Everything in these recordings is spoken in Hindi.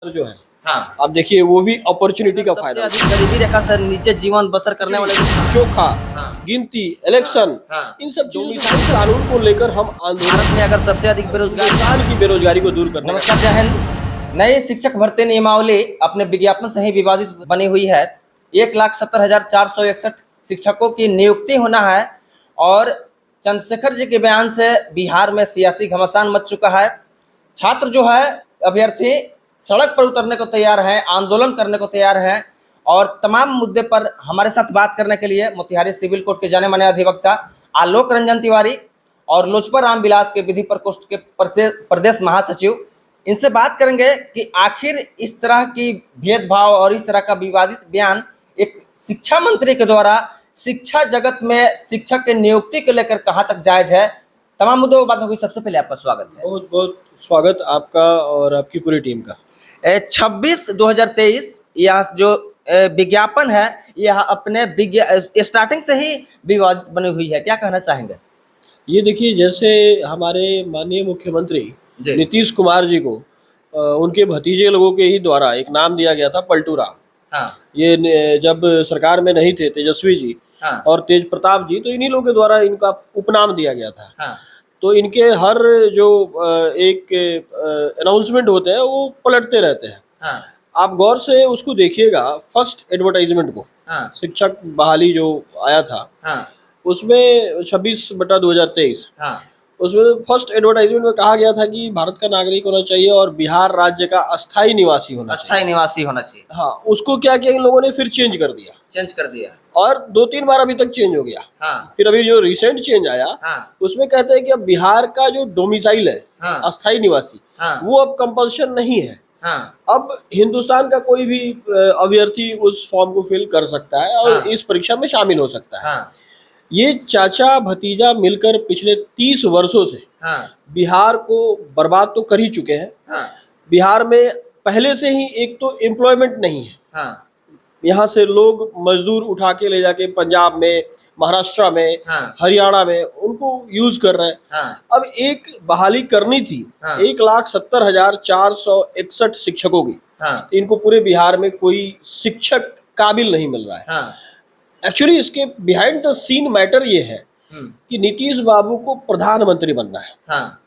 जो है, हाँ, आप देखिए वो भी अपॉर्चुनिटी का सबसे फायदा अधिक गरीबी रेखा से नीचे जीवन बसर करने वाले चोखा, हाँ, गिनती, इलेक्शन, हाँ। इन सब चीजों कानून को लेकर हम आंदोलन भारत में अगर सबसे अधिक बेरोजगार हिंदुस्तान की बेरोजगारी को दूर करने नमस्कार, जय हिंद। नई शिक्षक भर्ती नियमावली अपने विज्ञापन से ही विवादित बनी हुई है। 1,70,461 शिक्षकों की नियुक्ति होना है और चंद्रशेखर जी के बयान से बिहार में सियासी घमासान मच चुका है। छात्र जो है, अभ्यर्थी सड़क पर उतरने को तैयार हैं, आंदोलन करने को तैयार हैं और तमाम मुद्दे पर हमारे साथ बात करने के लिए मोतिहारी सिविल कोर्ट के जाने माने अधिवक्ता आलोक रंजन तिवारी और लोजपा रामविलास के विधि प्रकोष्ठ के प्रदेश महासचिव, इनसे बात करेंगे कि आखिर इस तरह की भेदभाव और इस तरह का विवादित बयान एक शिक्षा मंत्री के द्वारा शिक्षा जगत में शिक्षक की नियुक्ति को लेकर कहाँ तक जायज है। तमाम मुद्दों पर बात होगी। सबसे पहले आपका स्वागत है। बहुत बहुत स्वागत आपका और आपकी पूरी टीम का। 26/2023 यह जो विज्ञापन है, यह अपने स्टार्टिंग से ही विवादित बनी हुई है, क्या कहना चाहेंगे? ये देखिए, जैसे हमारे माननीय मुख्यमंत्री जी। नीतीश कुमार जी को उनके भतीजे लोगों के ही द्वारा एक नाम दिया गया था, पलटू राम। हाँ, ये जब सरकार में नहीं थे तेजस्वी जी हाँ, और तेज प्रताप जी, तो इन्हीं लोगों के द्वारा इनका उपनाम दिया गया था। हाँ, तो इनके हर जो एक अनाउंसमेंट होते हैं वो पलटते रहते हैं। हाँ, आप गौर से उसको देखिएगा, फर्स्ट एडवर्टाइजमेंट को, हाँ, शिक्षक बहाली जो आया था हाँ, उसमें 26/2023, हाँ, उसमें फर्स्ट एडवर्टाइजमेंट में कहा गया था कि भारत का नागरिक होना चाहिए और बिहार राज्य का अस्थायी निवासी होना चाहिए। अस्थायी निवासी होना चाहिए। हाँ, उसको क्या किया इन लोगों ने, फिर चेंज कर दिया चेंज कर दिया। और 2-3 बार अभी तक चेंज हो गया। हाँ, फिर अभी जो रिसेंट चेंज आया हाँ, उसमें कहते हैं कि अब बिहार का जो डोमिसाइल है, हाँ, अस्थायी निवासी, हाँ, वो अब कंपल्शन नहीं है। हाँ, अब हिंदुस्तान का कोई भी अभ्यर्थी उस फॉर्म को फिल कर सकता है और हाँ, इस परीक्षा में शामिल हो सकता है। हाँ, ये चाचा भतीजा मिलकर पिछले 30 वर्षों से हाँ, बिहार को बर्बाद तो कर ही चुके हैं। हाँ, बिहार में पहले से ही एक तो एम्प्लॉयमेंट नहीं है, हाँ, यहाँ से लोग मजदूर उठा के ले जाके पंजाब में, महाराष्ट्र में, हाँ, हरियाणा में उनको यूज कर रहे हैं। हाँ, अब एक बहाली करनी थी हाँ, 1,70,461 शिक्षकों की, हाँ, इनको पूरे बिहार में कोई शिक्षक काबिल नहीं मिल रहा है। हाँ, एक्चुअली इसके बिहाइंड द सीन मैटर ये है कि नीतीश बाबू को प्रधानमंत्री बनना है। हाँ,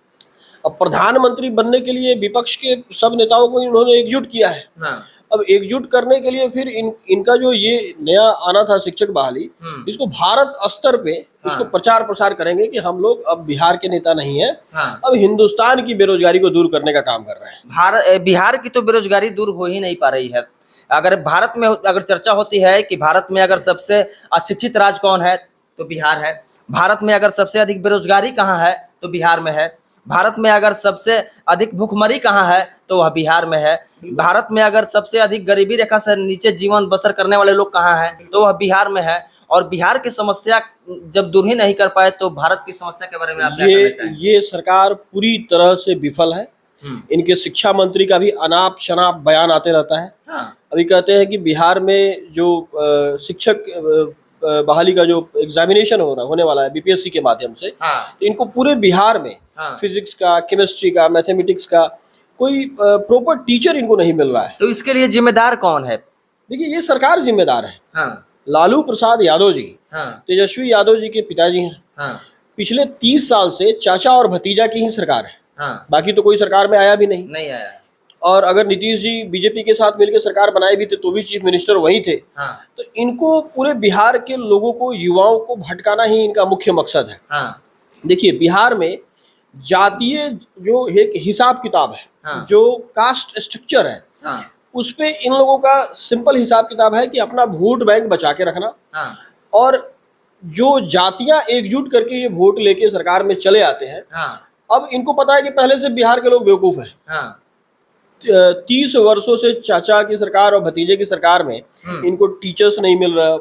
अब प्रधानमंत्री बनने के लिए विपक्ष के सब नेताओं को इन्होंने एकजुट किया है। हाँ, अब एकजुट करने के लिए फिर इनका जो ये नया आना था शिक्षक बहाली, इसको भारत स्तर पे इसको प्रचार प्रसार करेंगे कि हम लोग अब बिहार के नेता नहीं है, हाँ। अब हिंदुस्तान की बेरोजगारी को दूर करने का काम कर रहे हैं। बिहार की तो बेरोजगारी दूर हो ही नहीं पा रही है। अगर भारत में अगर चर्चा होती है कि भारत में अगर सबसे अशिक्षित राज्य कौन है तो बिहार है। भारत में अगर सबसे अधिक बेरोजगारी कहाँ है तो बिहार में है। भारत में अगर सबसे अधिक भूखमरी कहाँ है तो वह बिहार में है। भारत में अगर सबसे अधिक गरीबी रेखा से नीचे जीवन बसर करने वाले लोग कहाँ हैं तो वह बिहार में है। और बिहार की समस्या जब दूर ही नहीं कर पाए तो भारत की समस्या के बारे में आप क्या कहना चाहेंगे? ये सरकार पूरी तरह से विफल है। इनके शिक्षा मंत्री का भी अनाप शनाप बयान आते रहता है। हाँ, अभी कहते हैं कि बिहार में जो शिक्षक बहाली का जो एग्जामिनेशन होने वाला है बीपीएससी के माध्यम से, हाँ, तो इनको पूरे बिहार में हाँ। फिजिक्स का, केमिस्ट्री का, मैथमेटिक्स का कोई प्रॉपर टीचर इनको नहीं मिल रहा है। तो इसके लिए जिम्मेदार कौन है? देखिए, ये सरकार जिम्मेदार है। हाँ, लालू प्रसाद यादव जी, हाँ, तेजस्वी यादव जी के पिताजी हैं। हाँ, पिछले 30 साल से चाचा और भतीजा की ही सरकार है, हाँ, बाकी तो कोई सरकार में आया भी नहीं। नहीं आया। और अगर नीतीश जी बीजेपी के साथ मिलकर सरकार बनाए भी थे तो भी चीफ मिनिस्टर वही थे। हाँ, तो इनको पूरे बिहार के लोगों को, युवाओं को भटकाना ही इनका मुख्य मकसद है। हाँ, देखिए, बिहार में जातीय जो एक हिसाब किताब है, हाँ, जो कास्ट स्ट्रक्चर है, हाँ, उस पे इन लोगों का सिंपल हिसाब किताब है कि अपना वोट बैंक बचा के रखना। हाँ, और जो जातियां एकजुट करके ये वोट लेके सरकार में चले आते हैं, हाँ, अब इनको पता है कि पहले से बिहार के लोग बेवकूफ हैं। हाँ, 30 वर्षों से चाचा की सरकार और भतीजे की सरकार में इनको टीचर्स नहीं मिल रहा,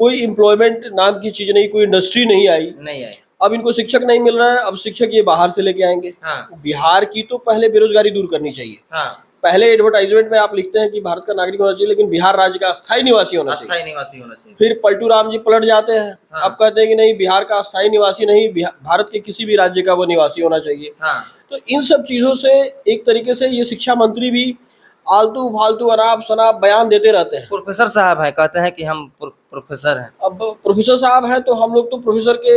कोई एम्प्लॉयमेंट नाम की चीज नहीं, कोई इंडस्ट्री नहीं आई। नहीं आया। अब इनको शिक्षक नहीं मिल रहा है, अब शिक्षक ये बाहर से लेके आएंगे। हाँ, बिहार की तो पहले बेरोजगारी दूर करनी चाहिए। हाँ, पहले एडवर्टाइजमेंट में आप लिखते हैं कि भारत का नागरिक होना चाहिए, लेकिन बिहार राज्य का अस्थायी निवासी होना चाहिए। अस्थायी निवासी होना चाहिए। फिर पलटू राम जी पलट जाते हैं। हाँ। अब कहते हैं कि नहीं, बिहार का अस्थायी निवासी नहीं, भारत के किसी भी राज्य का वो निवासी होना चाहिए। हाँ, तो इन सब चीजों से एक तरीके से ये शिक्षा मंत्री भी आलतू फालतू अनाप शनाप बयान देते रहते हैं। प्रोफेसर साहब हैं, कहते हैं कि हम प्रोफेसर हैं। अब प्रोफेसर साहब हैं तो हम लोग तो प्रोफेसर के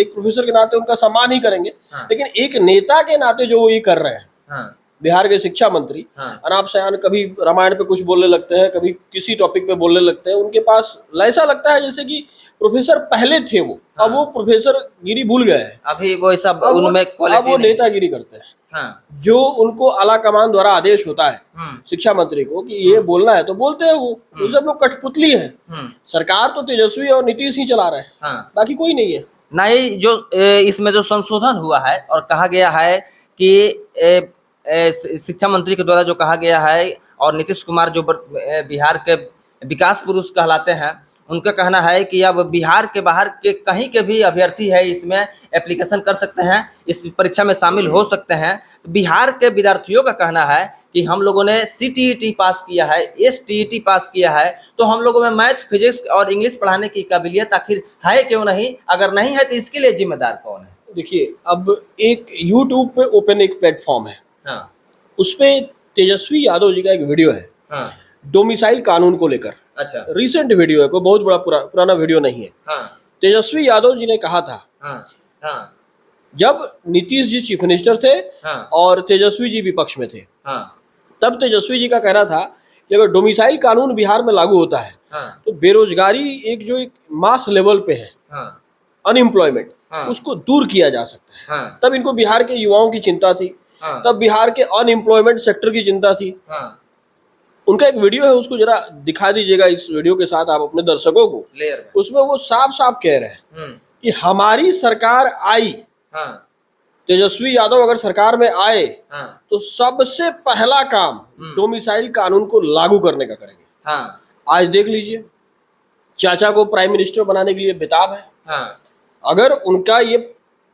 एक प्रोफेसर के नाते उनका सम्मान ही करेंगे। हाँ। लेकिन एक नेता के नाते जो वो ये कर रहे हैं, हाँ, बिहार के शिक्षा मंत्री हाँ, अनाप शयान कभी रामायण पे कुछ बोलने लगते हैं, कभी किसी टॉपिक पे बोलने लगते हैं। उनके पास ऐसा लगता है जैसे कि प्रोफेसर पहले थे वो, अब वो प्रोफेसर गिरी भूल गए हैं, अभी वो सब अब उनमें अब क्वालिटी वो नहीं। नेतागिरी करते हैं। हाँ, जो उनको आला कमान द्वारा आदेश होता है शिक्षा मंत्री को कि ये बोलना है तो बोलते हैं वो सब लोग कठपुतली है। सरकार तो तेजस्वी और नीतीश ही चला रहे हैं, हाँ। बाकी कोई नहीं है। नहीं, जो इसमें जो संशोधन हुआ है और कहा गया है कि शिक्षा मंत्री के द्वारा जो कहा गया है, और नीतीश कुमार जो बिहार के विकास पुरुष कहलाते हैं, उनका कहना है कि अब बिहार के बाहर के कहीं के भी अभ्यर्थी है इसमें एप्लीकेशन कर सकते हैं, इस परीक्षा में शामिल हो सकते हैं। बिहार के विद्यार्थियों का कहना है कि हम लोगों ने CTET पास किया है, STET पास किया है, तो हम लोगों में मैथ, फिजिक्स और इंग्लिश पढ़ाने की काबिलियत आखिर है क्यों नहीं? अगर नहीं है तो इसके लिए जिम्मेदार कौन है? देखिए, अब एक यूट्यूब पे ओपन एक प्लेटफॉर्म है, हाँ, उस पे तेजस्वी यादव जी का एक वीडियो है हाँ, डोमिसाइल कानून को लेकर। अच्छा, रिसेंट वीडियो है, कोई बहुत बड़ा पुराना वीडियो नहीं है। हाँ, तेजस्वी यादव जी ने कहा था, हाँ, हाँ, जब नीतीश जी चीफ मिनिस्टर थे हाँ, और तेजस्वी जी विपक्ष में थे, हाँ, तब तेजस्वी जी का कहना था कि अगर डोमिसाइल कानून बिहार में लागू होता है हाँ, तो बेरोजगारी एक जो एक मास लेवल पे है, हाँ, अनएम्प्लॉयमेंट, हाँ, उसको दूर किया जा सकता है। हाँ, तब इनको बिहार के युवाओं की चिंता थी, हाँ, तब बिहार के अनएम्प्लॉयमेंट सेक्टर की चिंता थी। हाँ, उनका एक वीडियो है, उसको जरा दिखा दीजिएगा इस वीडियो के साथ आप अपने दर्शकों को। लेयर में। उसमें वो साफ साफ कह रहे हैं कि हमारी सरकार आई, हाँ, तेजस्वी यादव अगर सरकार में आए हाँ, तो सबसे पहला काम डोमिसाइल कानून को लागू करने का करेंगे। हाँ, आज देख लीजिए, चाचा को प्राइम मिनिस्टर बनाने के लिए बेताब है। हाँ, अगर उनका ये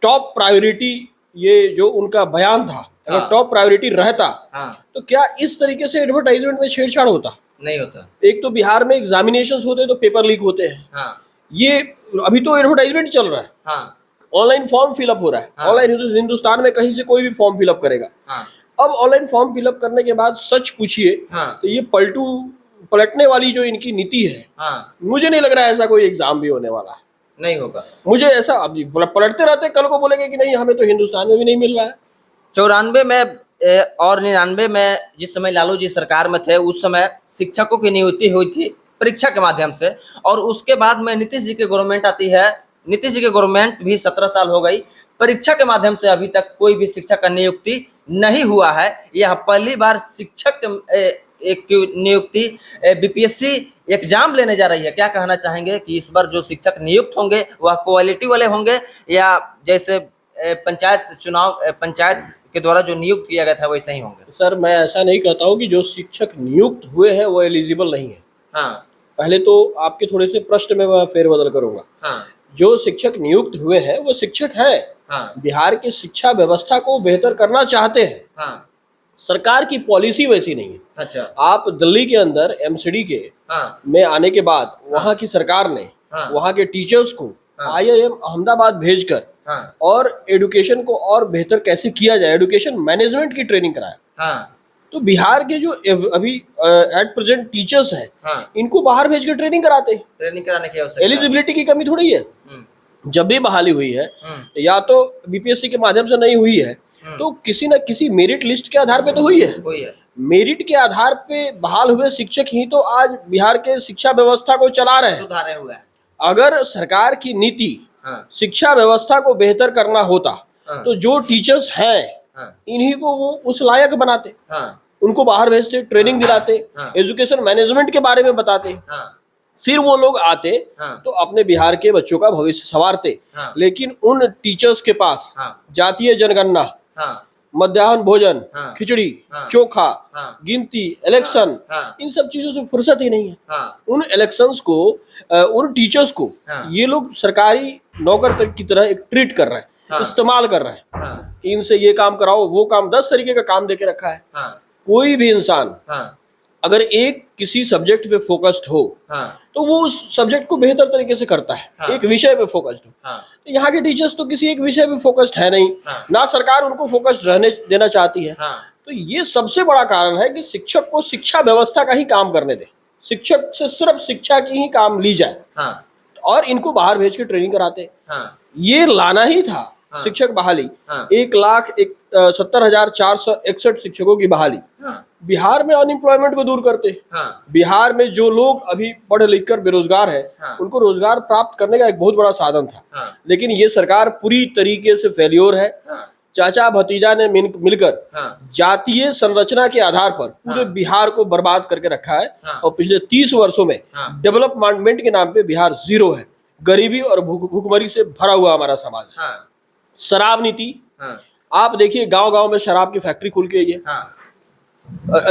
टॉप प्रायोरिटी, ये जो उनका बयान था, अगर हाँ। टॉप प्रायोरिटी रहता हाँ, तो क्या इस तरीके से एडवर्टाइजमेंट में छेड़छाड़ होता? नहीं होता। एक तो बिहार में एग्जामिनेशंस होते तो पेपर लीक होते हैं, हाँ, ये अभी तो एडवर्टाइजमेंट चल रहा है, हाँ, ऑनलाइन फॉर्म फिलअप हो रहा है। हाँ। ऑनलाइन हिंदुस्तान में कहीं से कोई भी फॉर्म फिलअप करेगा। हाँ, अब ऑनलाइन फॉर्म फिलअप करने के बाद सच पूछिए हाँ, तो ये पलटने वाली जो इनकी नीति है, हाँ, मुझे नहीं लग रहा है ऐसा कोई एग्जाम भी होने वाला है। नहीं होगा। मुझे ऐसा, अब पलटते रहते, कल को बोलेंगे कि नहीं हमें तो हिंदुस्तान में भी नहीं मिल रहा है। 94 में और 99 में जिस समय लालू जी सरकार में थे, उस समय शिक्षकों की नियुक्ति हुई थी परीक्षा के माध्यम से, और उसके बाद में नीतीश जी की गवर्नमेंट आती है। नीतीश जी की गवर्नमेंट भी 17 साल हो गई, परीक्षा के माध्यम से अभी तक कोई भी शिक्षक का नियुक्ति नहीं हुआ है। यह पहली बार शिक्षक एक नियुक्ति BPSC एग्जाम लेने जा रही है। क्या कहना चाहेंगे कि इस बार जो शिक्षक नियुक्त होंगे वह क्वालिटी वाले होंगे, या जैसे पंचायत के द्वारा जो नियुक्त किया गया था वैसे ही होंगे? सर, मैं ऐसा नहीं कहता हूँ कि जो शिक्षक नियुक्त हुए हैं वो एलिजिबल नहीं है। हाँ, पहले तो आपके थोड़े से प्रश्न में मैं फेरबदल करूंगा। हाँ, जो शिक्षक नियुक्त हुए हैं वो शिक्षक है, हाँ, बिहार की शिक्षा व्यवस्था को बेहतर करना चाहते हैं। हाँ, सरकार की पॉलिसी वैसी नहीं है। अच्छा, आप दिल्ली के अंदर MCD के हाँ, में आने के बाद वहाँ की सरकार ने हाँ, वहाँ के टीचर्स को हाँ। IIM अहमदाबाद भेजकर हाँ, और एडुकेशन को और बेहतर कैसे किया जाए, एडुकेशन मैनेजमेंट की ट्रेनिंग कराया। हाँ, तो बिहार के जो अभी एट प्रेजेंट टीचर्स हैं, हाँ, इनको बाहर भेज कर ट्रेनिंग कराते हैं। ट्रेनिंग कराने की आवश्यकता है। एलिजिबिलिटी की कमी थोड़ी है। जब भी बहाली हुई है, हम्म, या तो BPSC के माध्यम से नहीं हुई है तो किसी न किसी मेरिट लिस्ट के आधार पे तो हुई है। वही है। मेरिट के आधार पे बहाल हुए शिक्षक ही तो आज बिहार के शिक्षा व्यवस्था को चला रहे हैं। सुधारे हुए हैं। अगर सरकार की नीति हाँ, शिक्षा व्यवस्था को बेहतर करना होता हाँ, तो जो टीचर्स हैं हाँ, इन्हीं को वो उस लायक बनाते, हाँ, उनको बाहर भेजते, ट्रेनिंग दिलाते, हाँ। एजुकेशन मैनेजमेंट के बारे में बताते, हाँ, फिर वो लोग आते हाँ, तो अपने बिहार के बच्चों का भविष्य संवारते। हाँ, लेकिन उन टीचर्स के पास हाँ, जातीय जनगणना, हाँ, मध्याह्न भोजन, हाँ, खिचड़ी, हाँ, चोखा, हाँ, गिनती, इलेक्शन, हाँ, इन सब चीजों से फुर्सत ही नहीं है। हाँ, उन इलेक्शंस को, उन टीचर्स को हाँ। ये लोग सरकारी नौकर की तरह एक ट्रीट कर रहे हैं, हाँ। इस्तेमाल कर रहे हैं हाँ, कि इनसे ये काम कराओ, वो काम, 10 तरीके का काम देके रखा है। हाँ, कोई भी इंसान हाँ, अगर एक किसी सब्जेक्ट पे फोकस्ड हो हाँ, तो वो उस सब्जेक्ट को बेहतर तरीके से करता है। हाँ। एक विषय पे फोकस्ड हो। हाँ, तो यहाँ के टीचर्स तो किसी एक विषय पे फोकस्ड है नहीं, हाँ। ना सरकार उनको फोकस्ड रहने देना चाहती है। हाँ, तो ये सबसे बड़ा कारण है कि शिक्षक को शिक्षा व्यवस्था का ही काम करने दें, शिक्षक से सिर्फ शिक्षा की ही काम ली जाए हाँ और इनको बाहर भेज के ट्रेनिंग कराते। हाँ ये लाना ही था शिक्षक बहाली, हाँ 1,70,461 शिक्षकों की बहाली। हाँ बिहार में अनएम्प्लॉयमेंट को दूर करते। हाँ बिहार में जो लोग अभी पढ़ लिख कर बेरोजगार है, हाँ। उनको रोजगार प्राप्त करने का एक बहुत बड़ा साधन था। हाँ। लेकिन ये सरकार पूरी तरीके से फेल्योर है। हाँ। चाचा भतीजा ने मिलकर हाँ। जातीय संरचना के आधार पर पूरे बिहार को बर्बाद करके रखा है। हाँ। और पिछले 30 वर्षों में डेवलपमेंट के नाम पे बिहार जीरो है। गरीबी और भूखमरी से भरा हुआ हमारा समाज है। हाँ। शराब नीति, हाँ। आप देखिए गांव-गांव में शराब की फैक्ट्री खुल गई है। हाँ।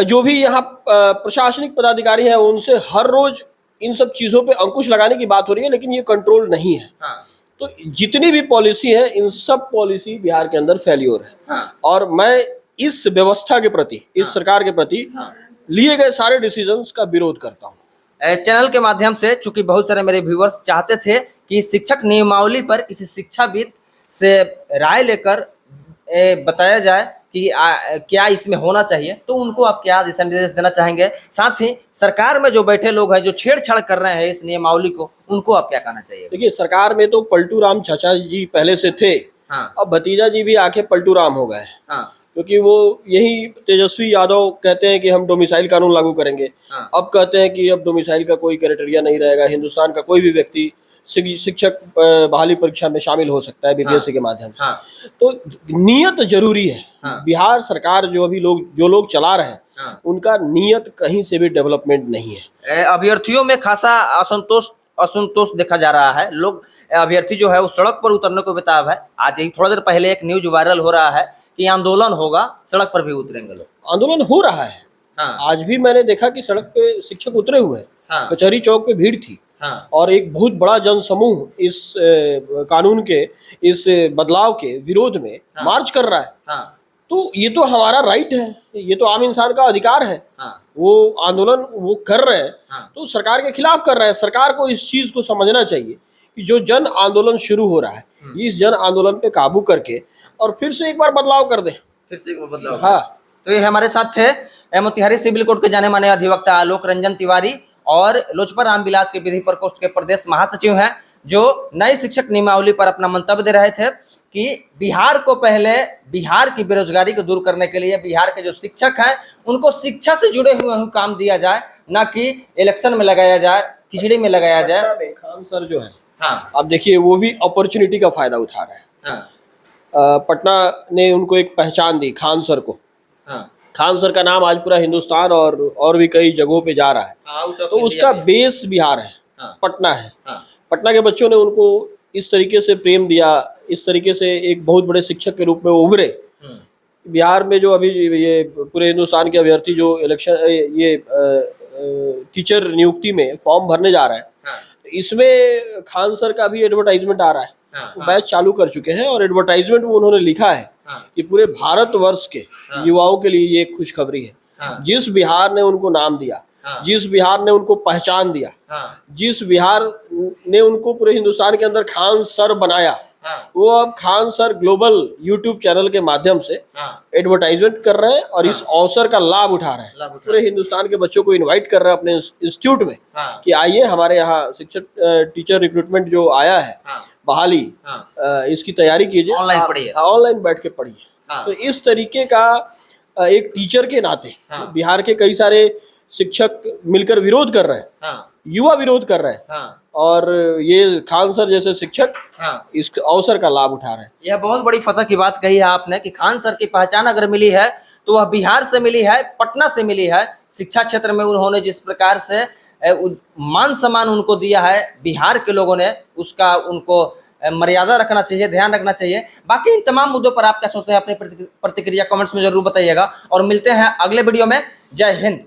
जो भी यहाँ प्रशासनिक पदाधिकारी है उनसे हर रोज इन सब चीजों पे अंकुश लगाने की बात हो रही है, लेकिन ये कंट्रोल नहीं है। हाँ। तो जितनी भी पॉलिसी है, इन सब पॉलिसी बिहार के अंदर फेल्योर है। हाँ। और मैं इस व्यवस्था के प्रति, इस सरकार के प्रति लिए गए सारे डिसीजंस का विरोध करता हूँ। चैनल के माध्यम से चूंकि बहुत सारे मेरे व्यूअर्स चाहते थे कि शिक्षक नियमावली पर किसी शिक्षाविद से राय लेकर बताया जाए कि क्या इसमें होना चाहिए, तो उनको आप क्या दिशा निर्देश देना चाहेंगे? साथ ही सरकार में जो बैठे लोग हैं जो छेड़छाड़ कर रहे हैं इस नियमावली को, उनको आप क्या कहना चाहिए? देखिए, सरकार में तो पलटू राम चाचा जी पहले से थे। हाँ। अब भतीजा जी भी आके पलटू राम हो गए। हाँ। क्योंकि वो यही तेजस्वी यादव कहते हैं कि हम डोमिसाइल कानून लागू करेंगे। हाँ। अब कहते हैं कि अब डोमिसाइल का कोई क्राइटेरिया नहीं रहेगा, हिंदुस्तान का कोई भी व्यक्ति शिक्षक बहाली परीक्षा में शामिल हो सकता है बीपीएससी के माध्यम से। हाँ। तो नियत जरूरी है। हाँ। बिहार सरकार जो लोग चला रहे हैं, हाँ। उनका नियत कहीं से भी डेवलपमेंट नहीं है। अभ्यर्थियों में खासा असंतोष देखा जा रहा है। लोग अभ्यर्थी जो है वो सड़क पर उतरने को बेताब है। आज ही थोड़ा देर पहले एक न्यूज वायरल हो रहा है कि आंदोलन होगा, सड़क पर भी उतरेंगे लोग। आंदोलन हो रहा है। हाँ। आज भी मैंने देखा कि सड़क पे शिक्षक उतरे हुए हैं। हाँ। कचहरी चौक पे भीड़ थी। हाँ। और एक बहुत बड़ा जनसमूह इस कानून के, इस बदलाव के विरोध में मार्च कर रहा है। हाँ। तो ये तो हमारा राइट है, ये तो आम इंसान का अधिकार है। हाँ। वो आंदोलन वो कर रहे हैं। हाँ। तो सरकार के खिलाफ कर रहे हैं। सरकार को इस चीज को समझना चाहिए कि जो जन आंदोलन शुरू हो रहा है, इस जन आंदोलन पे काबू करके और फिर से एक बार बदलाव कर दे। फिर से बदलाव। हाँ। तो ये हमारे साथ थे मोतिहारी सिविल कोर्ट के जाने माने अधिवक्ता आलोक रंजन तिवारी और लोजपा रामविलास के विधि प्रकोष्ठ के प्रदेश महासचिव हैं, जो नई शिक्षक नियमावली पर अपना मंतव्य दे रहे थे कि बिहार को पहले बिहार की बेरोजगारी को दूर करने के लिए बिहार के जो शिक्षक हैं उनको शिक्षा से जुड़े हुए काम दिया जाए, ना कि इलेक्शन में लगाया जाए, खिचड़ी में लगाया जाए। खान सर जो है, हाँ। आप देखिए वो भी अपॉर्चुनिटी का फायदा उठा रहे हैं। हाँ। पटना ने उनको एक पहचान दी, खान सर को। हाँ। खान सर का नाम आज पूरा हिंदुस्तान और भी कई जगहों पे जा रहा है। तो उसका बेस बिहार है। हाँ। पटना है। हाँ। पटना के बच्चों ने उनको इस तरीके से प्रेम दिया, इस तरीके से एक बहुत बड़े शिक्षक के रूप में उभरे। बिहार में जो अभी ये पूरे हिंदुस्तान के अभ्यर्थी जो इलेक्शन ये टीचर नियुक्ति में फॉर्म भरने जा रहा है, इसमें खान सर का भी एडवर्टाइजमेंट आ रहा है। वो बैच चालू कर चुके हैं और एडवर्टाइजमेंट में उन्होंने लिखा है कि पूरे भारतवर्ष के युवाओं के लिए ये खुशखबरी है। जिस बिहार ने उनको नाम दिया, जिस बिहार ने उनको पहचान दिया, जिस बिहार ने उनको पूरे हिंदुस्तान के अंदर खान सर बनाया, वो अब Khan sir global YouTube channel के माध्यम से एडवर्टाइजमेंट कर रहे हैं और इस अवसर का लाभ उठा रहे हैं। पूरे हिंदुस्तान के बच्चों को इनवाइट कर रहे हैं अपने इंस्टीट्यूट में कि आइए हमारे यहाँ शिक्षक टीचर रिक्रूटमेंट जो आया है, बहाली, इसकी तैयारी कीजिए, ऑनलाइन पढ़िए, ऑनलाइन बैठ के पढ़िए। तो इस तरीके का एक टीचर के नाते बिहार के कई सारे शिक्षक मिलकर विरोध कर रहे हैं, युवा विरोध कर रहे हैं, और ये खान सर जैसे शिक्षक इस अवसर का लाभ उठा रहे हैं। यह बहुत बड़ी फतह की बात कही है आपने कि खान सर की पहचान अगर मिली है तो वह बिहार से मिली है, पटना से मिली है। शिक्षा क्षेत्र में उन्होंने जिस प्रकार से मान सम्मान उनको दिया है बिहार के लोगों ने, उसका उनको मर्यादा रखना चाहिए, ध्यान रखना चाहिए। बाकी इन तमाम मुद्दों पर आप क्या सोचते हैं, अपनी प्रतिक्रिया कमेंट्स में जरूर बताइएगा और मिलते हैं अगले वीडियो में। जय हिंद।